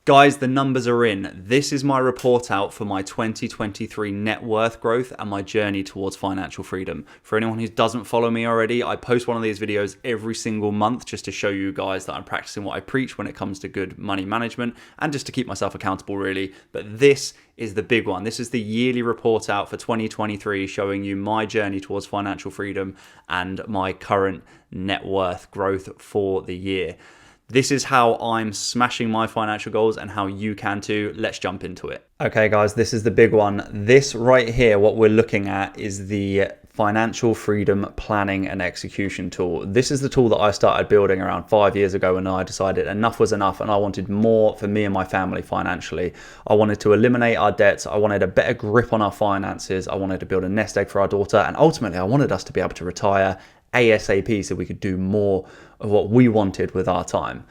Guys, the numbers are in. This is my report out for my 2023 net worth growth and my journey towards financial freedom. For anyone who doesn't follow me already, I post one of these videos every single month just to show you guys that I'm practicing what I preach when it comes to good money management and just to keep myself accountable really. But this is the big one. This is the yearly report out for 2023 showing you my journey towards financial freedom and my current net worth growth for the year. This is how I'm smashing my financial goals and how you can too. Let's jump into it. Okay guys, this is the big one. This right here, what we're looking at is the Financial Freedom Planning and Execution tool. This is the tool that I started building around 5 years ago when I decided enough was enough and I wanted more for me and my family financially. I wanted to eliminate our debts. I wanted a better grip on our finances. I wanted to build a nest egg for our daughter. And ultimately, I wanted us to be able to retire ASAP so we could do more of what we wanted with our time.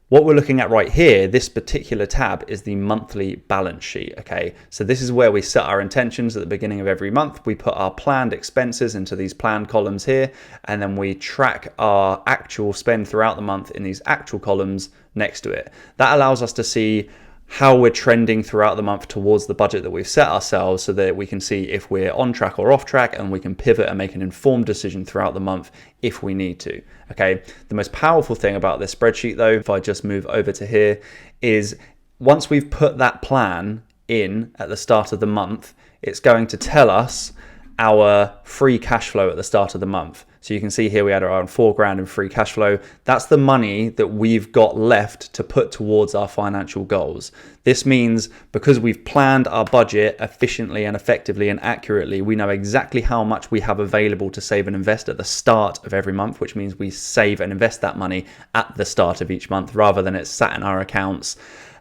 What we're looking at right here, this particular tab, is the monthly balance sheet, okay? So this is where we set our intentions at the beginning of every month. We put our planned expenses into these planned columns here, and then we track our actual spend throughout the month in these actual columns next to it. That allows us to see how we're trending throughout the month towards the budget that we've set ourselves so that we can see if we're on track or off track, and we can pivot and make an informed decision throughout the month if we need to, okay? The most powerful thing about this spreadsheet though, if I just move over to here, is once we've put that plan in at the start of the month, it's going to tell us our free cash flow at the start of the month. So you can see here we had around $4,000 in free cash flow. That's the money that we've got left to put towards our financial goals. This means because we've planned our budget efficiently and effectively and accurately, we know exactly how much we have available to save and invest at the start of every month, which means we save and invest that money at the start of each month rather than it's sat in our accounts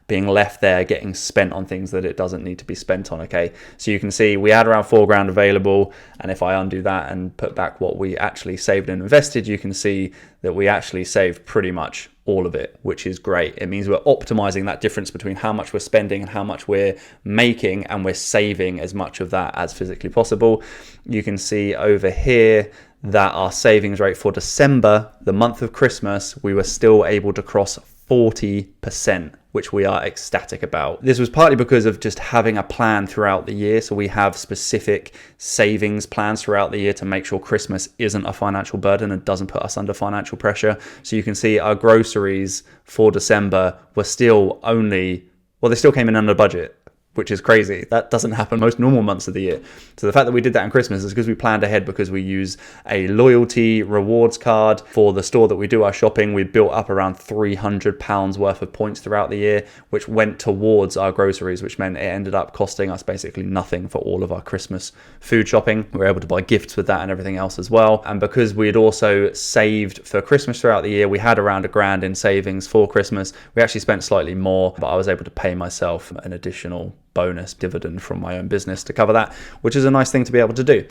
being left there getting spent on things that it doesn't need to be spent on, okay? So you can see we had around $4,000 available, and if I undo that and put back what we actually saved and invested, you can see that we actually saved pretty much all of it, which is great. It means we're optimizing that difference between how much we're spending and how much we're making, and we're saving as much of that as physically possible. You can see over here that our savings rate for December, the month of Christmas, we were still able to cross 40%, which we are ecstatic about. This was partly because of just having a plan throughout the year. So we have specific savings plans throughout the year to make sure Christmas isn't a financial burden and doesn't put us under financial pressure. So you can see our groceries for December were still only, well, they still came in under budget, which is crazy. That doesn't happen most normal months of the year. So the fact that we did that in Christmas is because we planned ahead, because we use a loyalty rewards card for the store that we do our shopping. We built up around £300 worth of points throughout the year, which went towards our groceries, which meant it ended up costing us basically nothing for all of our Christmas food shopping. We were able to buy gifts with that and everything else as well. And because we had also saved for Christmas throughout the year, we had around $1,000 in savings for Christmas. We actually spent slightly more, but I was able to pay myself an additional bonus dividend from my own business to cover that, which is a nice thing to be able to do.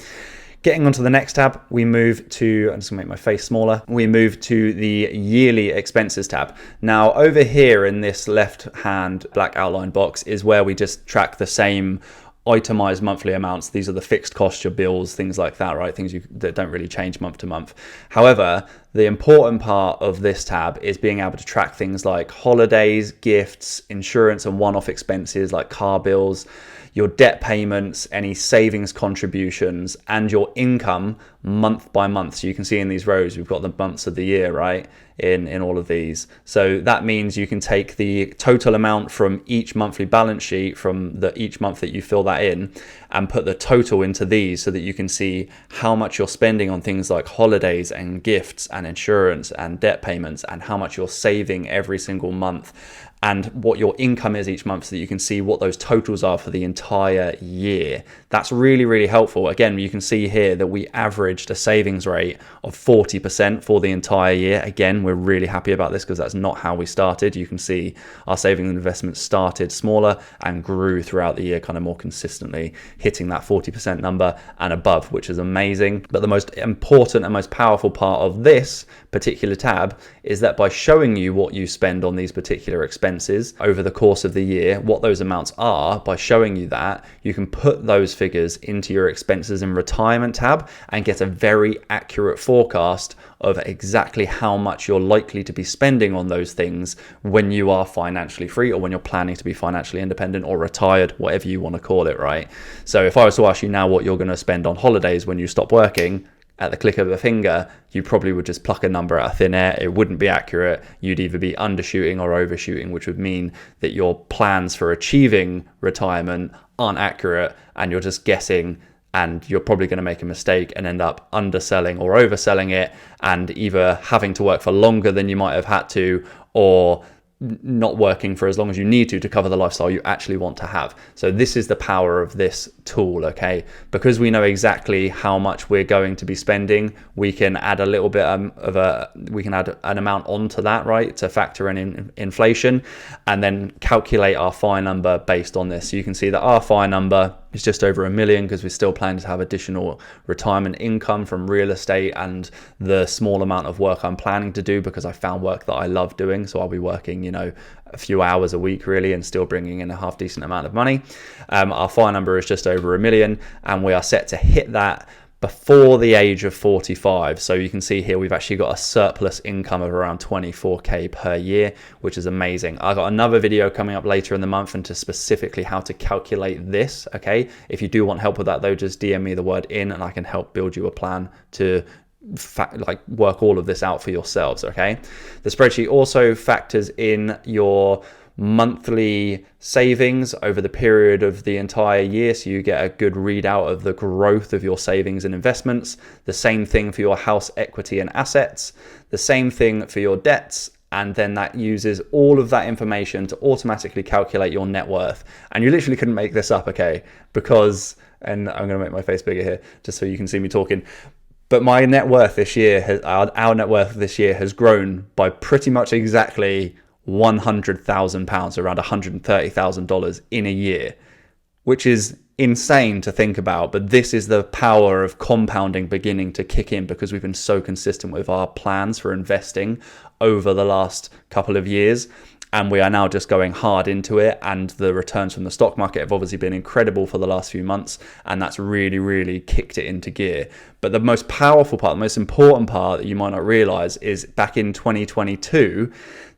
Getting onto the next tab, we move to, I'm just gonna make my face smaller, we move to the yearly expenses tab. Now over here in this left hand black outline box is where we just track the same itemized monthly amounts. These are the fixed costs, your bills, things like that, right? Things that don't really change month to month. However, the important part of this tab is being able to track things like holidays, gifts, insurance and one-off expenses like car bills, your debt payments, any savings contributions, and your income month by month. So you can see in these rows, we've got the months of the year, right? In all of these. So that means you can take the total amount from each monthly balance sheet from each month that you fill that in and put the total into these so that you can see how much you're spending on things like holidays and gifts and insurance and debt payments, and how much you're saving every single month, and what your income is each month so that you can see what those totals are for the entire year. That's really, really helpful. Again, you can see here that we averaged a savings rate of 40% for the entire year. Again, we're really happy about this because that's not how we started. You can see our savings and investments started smaller and grew throughout the year kind of more consistently, hitting that 40% number and above, which is amazing. But the most important and most powerful part of this particular tab is that by showing you what you spend on these particular expenses, expenses over the course of the year, what those amounts are. By showing you that, you can put those figures into your expenses in retirement tab and get a very accurate forecast of exactly how much you're likely to be spending on those things when you are financially free, or when you're planning to be financially independent or retired, whatever you want to call it, right? So if I was to ask you now what you're going to spend on holidays when you stop working, at the click of a finger, you probably would just pluck a number out of thin air. It wouldn't be accurate. You'd either be undershooting or overshooting, which would mean that your plans for achieving retirement aren't accurate and you're just guessing, and you're probably going to make a mistake and end up underselling or overselling it, and either having to work for longer than you might have had to, or not working for as long as you need to cover the lifestyle you actually want to have. So this is the power of this tool, okay? Because we know exactly how much we're going to be spending, we can add a little bit we can add an amount onto that, right, to factor in inflation, and then calculate our FI number based on this. So you can see that our FI number is just over $1 million, because we still plan to have additional retirement income from real estate and the small amount of work I'm planning to do, because I found work that I love doing. So I'll be working, a few hours a week really, and still bringing in a half decent amount of money. Our FI number is just over $1 million, and we are set to hit that before the age of 45. So you can see here we've actually got a surplus income of around 24k per year, which is amazing. I got another video coming up later in the month into specifically how to calculate this, okay? If you do want help with that though, just DM me the word in and I can help build you a plan to work all of this out for yourselves, okay? The spreadsheet also factors in your monthly savings over the period of the entire year, so you get a good readout of the growth of your savings and investments. The same thing for your house equity and assets, the same thing for your debts, and then that uses all of that information to automatically calculate your net worth. And you literally couldn't make this up, okay? Because, and I'm going to make my face bigger here just so you can see me talking, but my net worth this year, our net worth this year has grown by pretty much exactly £100,000, around $130,000 in a year, which is insane to think about. But this is the power of compounding beginning to kick in, because we've been so consistent with our plans for investing over the last couple of years. And we are now just going hard into it, and the returns from the stock market have obviously been incredible for the last few months, and that's really kicked it into gear. But the most powerful part, the most important part that you might not realize, is back in 2022,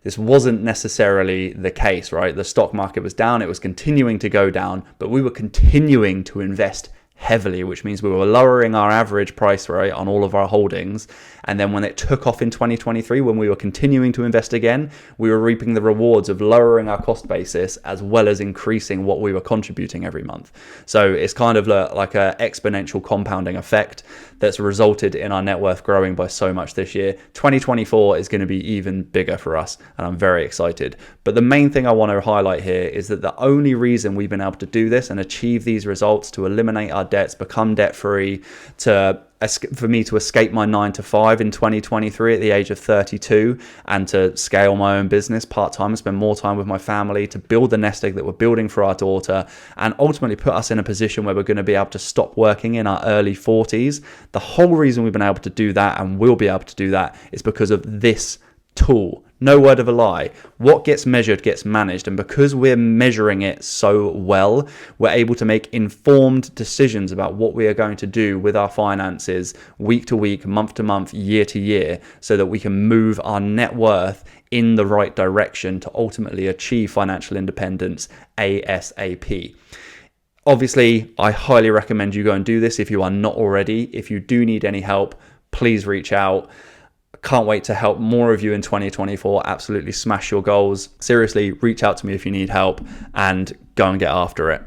this wasn't necessarily the case, right? The stock market was down, it was continuing to go down, but we were continuing to invest heavily, which means we were lowering our average price rate on all of our holdings. And then when it took off in 2023, when we were continuing to invest again, we were reaping the rewards of lowering our cost basis as well as increasing what we were contributing every month. So it's kind of like an exponential compounding effect that's resulted in our net worth growing by so much this year. 2024 is going to be even bigger for us, and I'm very excited. But the main thing I want to highlight here is that the only reason we've been able to do this and achieve these results, to eliminate our debts, become debt free, for me to escape my 9-to-5 in 2023 at the age of 32, and to scale my own business part-time and spend more time with my family, to build the nest egg that we're building for our daughter, and ultimately put us in a position where we're going to be able to stop working in our early 40s. The whole reason we've been able to do that, and will be able to do that, is because of this tool. No word of a lie. What gets measured gets managed. And because we're measuring it so well, we're able to make informed decisions about what we are going to do with our finances week to week, month to month, year to year, so that we can move our net worth in the right direction to ultimately achieve financial independence ASAP. Obviously, I highly recommend you go and do this if you are not already. If you do need any help, please reach out. Can't wait to help more of you in 2024. Absolutely smash your goals. Seriously, reach out to me if you need help, and go and get after it.